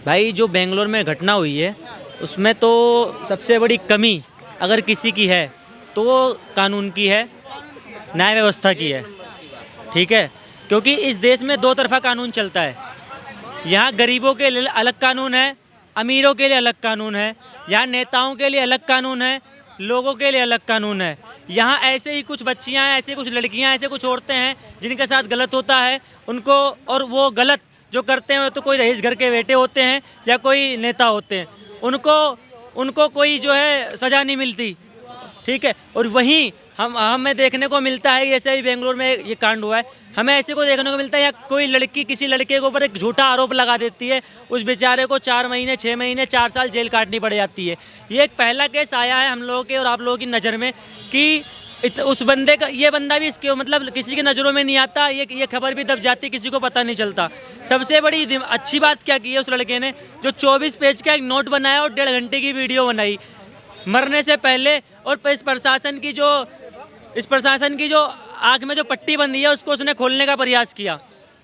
भाई जो बेंगलोर में घटना हुई है उसमें तो सबसे बड़ी कमी अगर किसी की है तो वो कानून की है, न्याय व्यवस्था की है। ठीक है, क्योंकि इस देश में दो तरफा कानून चलता है। यहाँ गरीबों के लिए अलग कानून है, अमीरों के लिए अलग कानून है। यहाँ नेताओं के लिए अलग कानून है, लोगों के लिए अलग कानून है। यहाँ ऐसे ही कुछ बच्चियाँ हैं, ऐसे कुछ लड़कियाँ, ऐसे कुछ औरतें हैं जिनके साथ गलत होता है उनको, और वो गलत जो करते हैं तो कोई रईस घर के बेटे होते हैं या कोई नेता होते हैं, उनको कोई जो है सज़ा नहीं मिलती। ठीक है, और वहीं हमें देखने को मिलता है, जैसे ही बेंगलोर में ये कांड हुआ है, हमें ऐसे को देखने को मिलता है या कोई लड़की किसी लड़के के ऊपर एक झूठा आरोप लगा देती है, उस बेचारे को 4 महीने 6 महीने 4 साल जेल काटनी पड़ जाती है। ये एक पहला केस आया है हम लोगों के और आप लोगों की नज़र में कि उस बंदे का, ये बंदा भी इसके मतलब किसी की नज़रों में नहीं आता, ये खबर भी दब जाती, किसी को पता नहीं चलता। सबसे बड़ी अच्छी बात क्या की है उस लड़के ने, जो 24 पेज का एक नोट बनाया और 1.5 घंटे की वीडियो बनाई मरने से पहले, और इस प्रशासन की जो आँख में जो पट्टी बंधी है उसको उसने खोलने का प्रयास किया।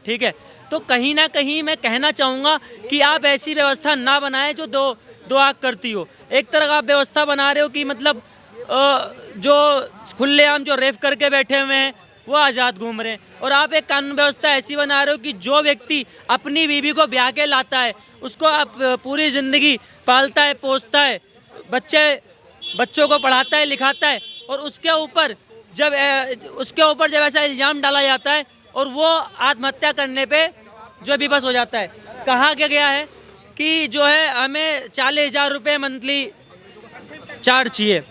ठीक है, तो कहीं ना कहीं मैं कहना चाहूँगा कि आप ऐसी व्यवस्था ना बनाएं जो दो आँख करती हो। एक तरफ आप व्यवस्था बना रहे हो कि मतलब जो खुलेआम जो रेप करके बैठे हुए हैं वो आज़ाद घूम रहे हैं, और आप एक कानून व्यवस्था ऐसी बना रहे हो कि जो व्यक्ति अपनी बीवी को ब्याह के लाता है, उसको आप पूरी ज़िंदगी पालता है, पोसता है, बच्चों को पढ़ाता है, लिखाता है, और उसके ऊपर जब ऐसा इल्ज़ाम डाला जाता है और वो आत्महत्या करने पे जो विवश हो जाता है। कहा गया है कि जो है हमें 40,000 रुपये मंथली चार्ज चाहिए।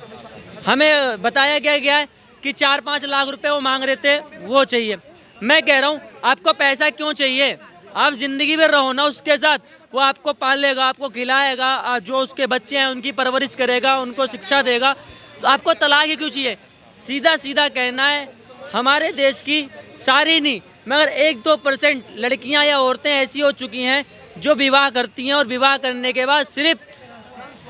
हमें बताया गया है कि 4-5 लाख रुपए वो मांग रहे थे, वो चाहिए। मैं कह रहा हूँ आपको पैसा क्यों चाहिए, आप ज़िंदगी में रहो ना उसके साथ, वो आपको पालेगा, आपको खिलाएगा, जो उसके बच्चे हैं उनकी परवरिश करेगा, उनको शिक्षा देगा, तो आपको तलाक ही क्यों चाहिए। सीधा कहना है, हमारे देश की सारी नहीं मगर 1-2% लड़कियां या औरतें ऐसी हो चुकी हैं जो विवाह करती हैं, और विवाह करने के बाद सिर्फ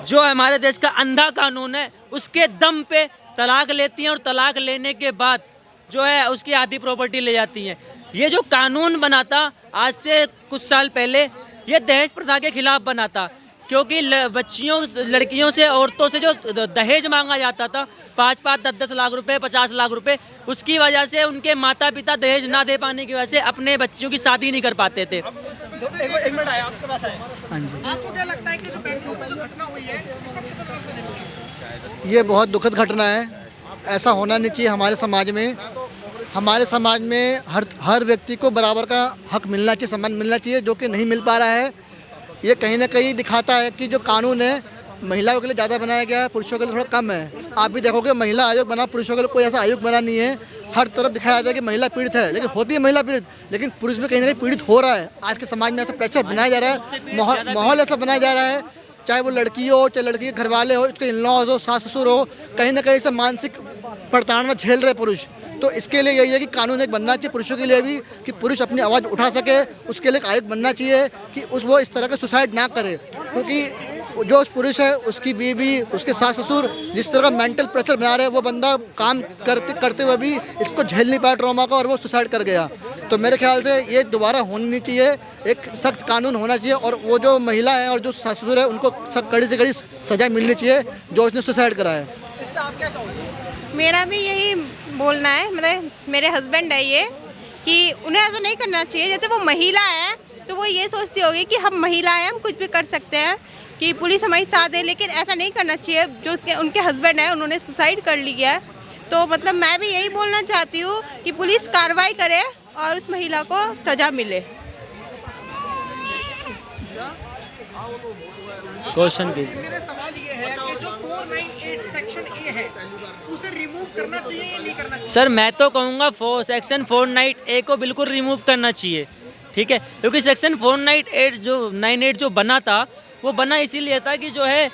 जो हमारे देश का अंधा कानून है उसके दम पे तलाक लेती हैं, और तलाक लेने के बाद जो है उसकी आधी प्रॉपर्टी ले जाती हैं। ये जो कानून बना था आज से कुछ साल पहले, ये दहेज प्रथा के खिलाफ बना था, क्योंकि लड़कियों से, औरतों से जो दहेज मांगा जाता था 5-5, 10-10 लाख रुपए, 50 लाख रुपए, उसकी वजह से उनके माता पिता दहेज ना दे पाने की वजह से अपने बच्चों की शादी नहीं कर पाते थे। एक मिनट आया आपके पास आए। हाँ जी, आपको क्या लगता है कि जो बेंगलुरु में जो घटना हुई है इसको किस नजर से देखते हैं? ये बहुत दुखद घटना है। ऐसा होना नहीं चाहिए हमारे समाज में। हमारे समाज में हर व्यक्ति को बराबर का हक मिलना चाहिए, सम्मान मिलना चाहिए, जो कि नहीं मिल पा रहा है। ये कहीं ना कहीं दिखाता है कि जो कानून है महिलाओं के लिए ज़्यादा बनाया गया है, पुरुषों के लिए थोड़ा कम है। आप भी देखोगे महिला आयोग बना, पुरुषों के लिए कोई ऐसा आयोग बना नहीं है। हर तरफ दिखाया जाता है कि महिला पीड़ित है, लेकिन होती है महिला पीड़ित, लेकिन पुरुष भी कहीं ना कहीं पीड़ित हो रहा है। आज के समाज में ऐसा प्रेशर बनाया जा रहा है, माहौल ऐसा बनाया जा रहा है, चाहे वो लड़की हो, चाहे लड़की के घर वाले हो, उसके इन-लॉज हो, सास ससुर हो, कहीं ना कहीं से मानसिक प्रताड़ना झेल रहे पुरुष। तो इसके लिए यही है कि कानून एक बनना चाहिए पुरुषों के लिए भी, कि पुरुष अपनी आवाज़ उठा सके। उसके लिए एक आयोग बनना चाहिए कि वो इस तरह का सुसाइड ना करे, क्योंकि जो उस पुरुष है उसकी बीवी, उसके सास ससुर जिस तरह का मेंटल प्रेशर बना रहे हैं, वो बंदा काम करते हुए भी इसको झेल नहीं पाया ट्रॉमा का, और वो सुसाइड कर गया। तो मेरे ख्याल से ये दोबारा होनी नहीं चाहिए, एक सख्त कानून होना चाहिए, और वो जो महिला है और जो सास ससुर है उनको सब कड़ी से कड़ी सजा मिलनी चाहिए जो उसने सुसाइड करा है। इस पर आप क्या कहोगे? मेरा भी यही बोलना है, मतलब मेरे हस्बैंड है ये, कि उन्हें ऐसा नहीं करना चाहिए। जैसे वो महिला है तो वो ये सोचती होगी कि हम महिला हैं, हम कुछ भी कर सकते हैं, कि पुलिस हमारी साथ है, लेकिन ऐसा नहीं करना चाहिए। जो उनके हस्बैंड है उन्होंने सुसाइड कर लिया है, तो मतलब मैं भी यही बोलना चाहती हूँ कि पुलिस कार्रवाई करे और उस महिला को सजा मिले। क्वेश्चन कीजिए। मेरा सवाल ये है कि जो 498 सेक्शन ए है उसे रिमूव करना चाहिए या नहीं करना चाहिए? सर मैं तो कहूँगा सेक्शन 498 को बिल्कुल रिमूव करना चाहिए। ठीक है, क्योंकि सेक्शन 498 जो बना था वो बना इसीलिए था कि जो है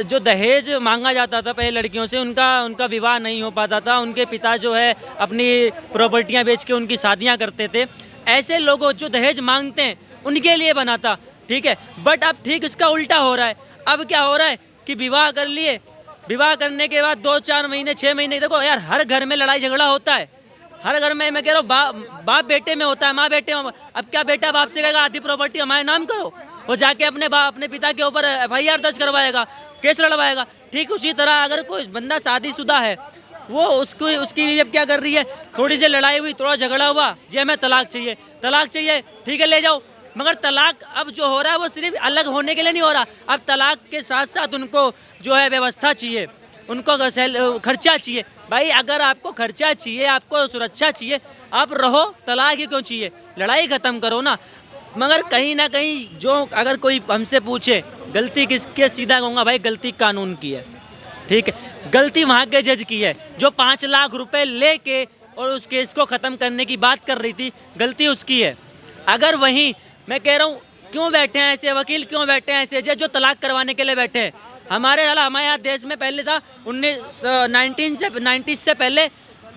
जो दहेज मांगा जाता था पहले लड़कियों से, उनका विवाह नहीं हो पाता था, उनके पिता जो है अपनी प्रॉपर्टियां बेच के उनकी शादियां करते थे। ऐसे लोगों जो दहेज मांगते हैं उनके लिए बना था। ठीक है, बट अब ठीक इसका उल्टा हो रहा है। अब क्या हो रहा है कि विवाह कर लिए, विवाह करने के बाद 2-4 महीने 6 महीने, देखो यार हर घर में लड़ाई झगड़ा होता है, हर घर में। मैं कह रहा हूँ बाप बेटे में होता है, माँ बेटे में। अब क्या बेटा बाप से कहेगा आधी प्रॉपर्टी हमारे नाम करो, वो जाके अपने पिता के ऊपर FIR दर्ज करवाएगा, केस लड़वाएगा। ठीक उसी तरह अगर कोई बंदा शादीशुदा है, वो उसकी बीवी अब क्या कर रही है, थोड़ी सी लड़ाई हुई, थोड़ा झगड़ा हुआ, जी हमें तलाक चाहिए, ठीक है ले जाओ। मगर तलाक अब जो हो रहा है वो सिर्फ अलग होने के लिए नहीं हो रहा, अब तलाक के साथ साथ उनको जो है व्यवस्था चाहिए, उनको खर्चा चाहिए। भाई अगर आपको खर्चा चाहिए, आपको सुरक्षा चाहिए, आप रहो, तलाक ही क्यों चाहिए, लड़ाई ख़त्म करो ना। मगर कहीं ना कहीं जो अगर कोई हमसे पूछे गलती किसकी, सीधा कहूँगा भाई गलती कानून की है। ठीक है, गलती वहाँ के जज की है जो 5 लाख रुपए लेके और उस केस को ख़त्म करने की बात कर रही थी, गलती उसकी है। अगर वहीं मैं कह रहा हूँ क्यों बैठे हैं ऐसे वकील, क्यों बैठे हैं ऐसे जज जो तलाक करवाने के लिए बैठे हैं। हमारे यहाँ देश में पहले था 1990 से पहले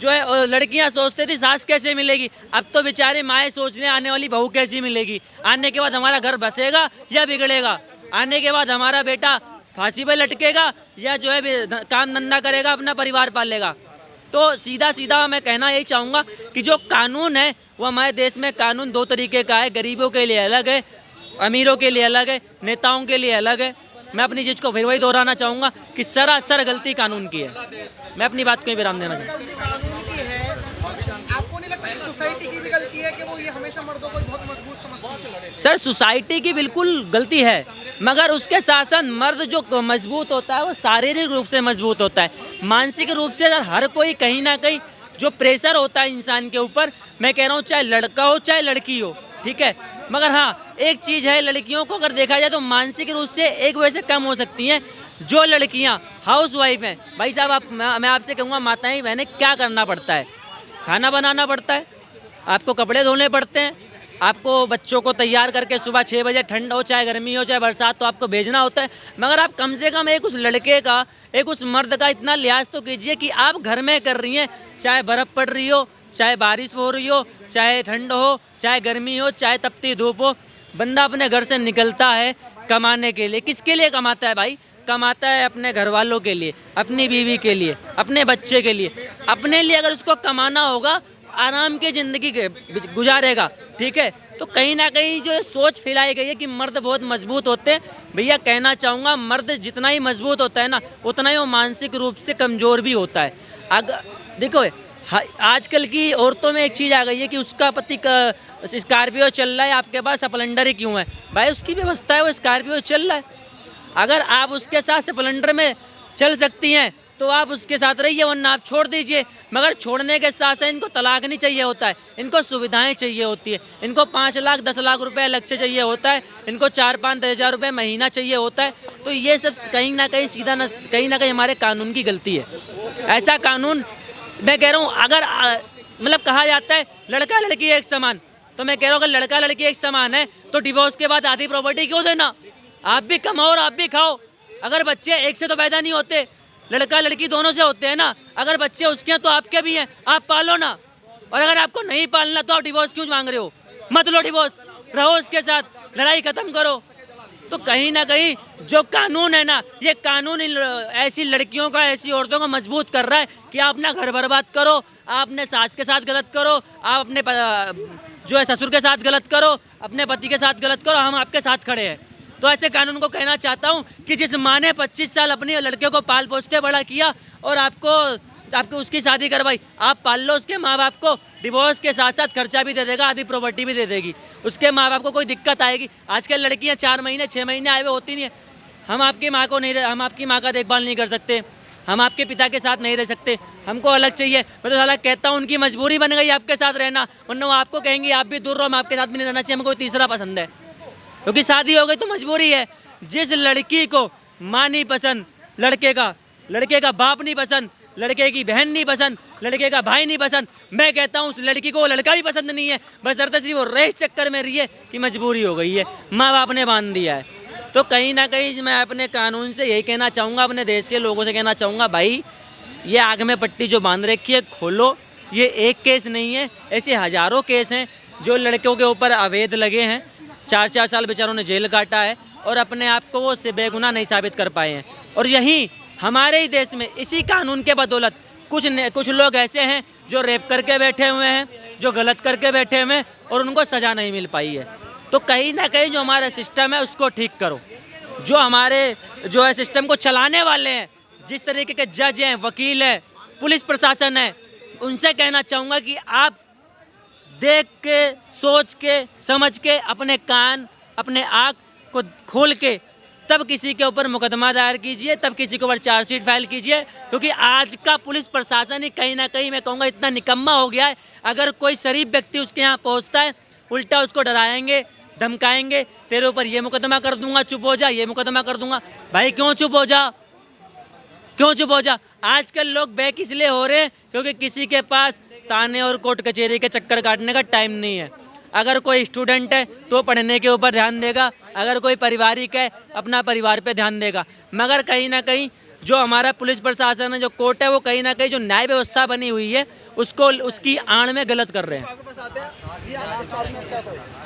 जो है लड़कियां सोचती थी सास कैसे मिलेगी, अब तो बेचारे माएँ सोच रहे आने वाली बहू कैसी मिलेगी, आने के बाद हमारा घर बसेगा या बिगड़ेगा, आने के बाद हमारा बेटा फांसी पे लटकेगा या जो है काम धंधा करेगा, अपना परिवार पालेगा। तो सीधा मैं कहना यही चाहूँगा कि जो कानून है वो हमारे देश में कानून 2 तरीके का है, गरीबों के लिए अलग है, अमीरों के लिए अलग है, नेताओं के लिए अलग है। मैं अपनी चीज़ को फिर वही दोहराना चाहूँगा कि सरासर गलती कानून की है। मैं अपनी बात को ही विराम देना चाहूँगा। कानून की है, आपको नहीं लगता कि सोसाइटी की भी गलती है कि वो ये हमेशा मर्दों को बहुत मजबूत समझती है? सर सोसाइटी की बिल्कुल गलती है, मगर उसके साथ साथ मर्द जो मजबूत होता है वो शारीरिक रूप से मजबूत होता है, मानसिक रूप से हर कोई कहीं ना कहीं जो प्रेशर होता है इंसान के ऊपर, मैं कह रहा हूँ चाहे लड़का हो चाहे लड़की हो, ठीक है। मगर हाँ एक चीज़ है, लड़कियों को अगर देखा जाए तो मानसिक रूप से एक वजह से कम हो सकती हैं जो लड़कियाँ हाउस वाइफ हैं। भाई साहब मैं आपसे कहूँगा माताएं बहनें क्या करना पड़ता है, खाना बनाना पड़ता है, आपको कपड़े धोने पड़ते हैं, आपको बच्चों को तैयार करके सुबह 6 बजे ठंड हो चाहे गर्मी हो चाहे बरसात तो आपको भेजना होता है। मगर आप कम से कम एक उस लड़के का, एक उस मर्द का इतना लिहाज तो कीजिए कि आप घर में कर रही हैं, चाहे बर्फ़ पड़ रही हो, चाहे बारिश हो रही हो, चाहे ठंड हो, चाहे गर्मी हो, चाहे तपती धूप हो, बंदा अपने घर से निकलता है कमाने के लिए। किसके लिए कमाता है भाई? कमाता है अपने घर वालों के लिए, अपनी बीवी के लिए, अपने बच्चे के लिए। अपने लिए अगर उसको कमाना होगा, आराम की ज़िंदगी गुजारेगा, ठीक है। तो कहीं ना कहीं जो सोच फैलाई गई है कि मर्द बहुत मजबूत होते हैं, भैया कहना चाहूँगा मर्द जितना ही मजबूत होता है ना, उतना ही वो मानसिक रूप से कमज़ोर भी होता है। अगर देखो आजकल की औरतों में एक चीज़ आ गई है कि उसका पति स्कॉर्पियो चल रहा है, आपके पास स्प्लेंडर ही क्यों है? भाई उसकी व्यवस्था है, वो स्कॉर्पियो चल रहा है, अगर आप उसके साथ स्प्लेंडर में चल सकती हैं तो आप उसके साथ रहिए, वरना आप छोड़ दीजिए। मगर छोड़ने के साथ साथ इनको तलाक नहीं चाहिए होता है, इनको सुविधाएं चाहिए होती है, इनको 5 लाख 10 लाख रुपए अलग से चाहिए होता है, इनको 4-5 हज़ार रुपये महीना चाहिए होता है। तो ये सब कहीं ना कहीं कहीं ना कहीं हमारे कानून की गलती है। ऐसा कानून मैं कह रहा हूँ अगर मतलब कहा जाता है लड़का लड़की एक समान, तो मैं कह रहा हूँ अगर लड़का लड़की एक समान है तो डिवोर्स के बाद आधी प्रॉपर्टी क्यों देना? आप भी कमाओ और आप भी खाओ। अगर बच्चे एक से तो पैदा नहीं होते, लड़का लड़की दोनों से होते हैं ना। अगर बच्चे उसके हैं तो आपके भी हैं, आप पालो ना। और अगर आपको नहीं पालना तो आप डिवोर्स क्यों मांग रहे हो? मत लो डिवोर्स, रहो उसके साथ, लड़ाई ख़त्म करो। तो कहीं ना कहीं जो कानून है ना, ये कानून ऐसी लड़कियों का, ऐसी औरतों को मजबूत कर रहा है कि आप अपना घर बर्बाद करो, आप अपने सास के साथ गलत करो, आप अपने जो है ससुर के साथ गलत करो, अपने पति के साथ गलत करो, हम आपके साथ खड़े हैं। तो ऐसे कानून को कहना चाहता हूँ कि जिस माँ ने 25 साल अपने लड़के को पाल पोस के बड़ा किया और आपको उसकी शादी करवाई, आप पाल लो उसके माँ बाप को, डिवोर्स के साथ साथ खर्चा भी दे देगा, आधी प्रॉपर्टी भी दे देगी, उसके माँ बाप को कोई दिक्कत आएगी? आजकल लड़कियाँ 4 महीने 6 महीने आए हुए होती नहीं है। हम आपकी माँ का देखभाल नहीं कर सकते, हम आपके पिता के साथ नहीं रह सकते, हमको अलग चाहिए। मैं तो साला कहता हूँ उनकी मजबूरी बन गई आपके साथ रहना, वरना वो आपको कहेंगे आप भी दूर रहो, हम आपके साथ भी नहीं रहना चाहिए, हमको कोई तीसरा पसंद है, क्योंकि शादी हो गई तो मजबूरी है। जिस लड़की को माँ नहीं पसंद, लड़के का बाप नहीं पसंद, लड़के की बहन नहीं पसंद, लड़के का भाई नहीं पसंद, मैं कहता हूँ उस लड़की को वो लड़का भी पसंद नहीं है, बस सिर्फ वो रईस चक्कर में रही है कि मजबूरी हो गई है, माँ बाप ने बांध दिया है। तो कहीं ना कहीं मैं अपने कानून से यही कहना चाहूँगा, अपने देश के लोगों से कहना चाहूँगा, भाई ये आग में पट्टी जो बांध रखी है खोलो। ये एक केस नहीं है, ऐसे हज़ारों केस हैं जो लड़कों के ऊपर अवैध लगे हैं, 4-4 साल बेचारों ने जेल काटा है और अपने आप को वो से बेगुनाह नहीं साबित कर पाए हैं। और यहीं हमारे ही देश में इसी कानून के बदौलत कुछ लोग ऐसे हैं जो रेप करके बैठे हुए हैं, जो गलत करके बैठे हुए हैं और उनको सज़ा नहीं मिल पाई है। तो कहीं ना कहीं जो हमारा सिस्टम है उसको ठीक करो। जो हमारे जो है सिस्टम को चलाने वाले हैं, जिस तरीके के जज हैं, वकील हैं, पुलिस प्रशासन है, उनसे कहना चाहूँगा कि आप देख के, सोच के, समझ के, अपने कान, अपने आँख को खोल के तब किसी के ऊपर मुकदमा दायर कीजिए, तब किसी के ऊपर चार्जशीट फाइल कीजिए। क्योंकि आज का पुलिस प्रशासन ही कहीं ना कहीं मैं कहूँगा इतना निकम्मा हो गया है। अगर कोई शरीफ व्यक्ति उसके यहाँ पहुँचता है, उल्टा उसको डराएंगे, धमकाएंगे, तेरे ऊपर ये मुकदमा कर दूंगा, चुप हो जा, ये मुकदमा कर दूंगा। भाई क्यों चुप हो जा, क्यों चुप हो जा? आजकल लोग बैक इसलिए हो रहे हैं क्योंकि किसी के पास ताने और कोर्ट कचहरी के चक्कर काटने का टाइम नहीं है। अगर कोई स्टूडेंट है तो पढ़ने के ऊपर ध्यान देगा, अगर कोई पारिवारिक है अपना परिवार पे ध्यान देगा। मगर कहीं ना कहीं जो हमारा पुलिस प्रशासन है, जो कोर्ट है, वो कहीं ना कहीं जो न्याय व्यवस्था बनी हुई है उसको उसकी आड़ में गलत कर रहे हैं।